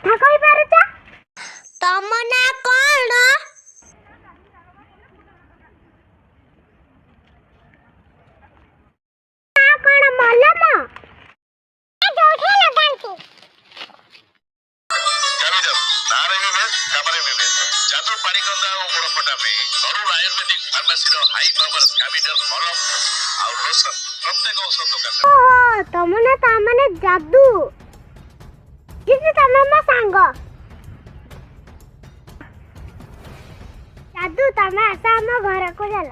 କଥା କହି ପାରୁଛ? ତମ ନାଁ କଣ? ନାଁ କଣ ମଲମ? ଯୋଉଠି ଲଗାନ୍ତି। ନାଁରେ ବିଭେଦ କାମରେ ବିଭେଦ ଯାଦୁ ପାଣିକନ୍ଦା ଓ ଗୋଡ଼ ଫଟା ପାଇଁ ତରୁଣ ଆୟୁର୍ବେଦିକ ଫାର୍ମାସିର ହାଇ ପାୱାର ସ୍କାବିଡର ମଲମ ଆଉ ଲୋସନ ପ୍ରତ୍ୟେକ ଔଷଧ ଦୋକାନ। ଓହୋ ତମ ନା ତା ମାନେ ଯାଦୁ। କିନ୍ତୁ ତମେ ମୋ ସାଙ୍ଗ। ଯାଦୁ ତମେ ଆସ ଆମ ଘରକୁ ଚାଲ।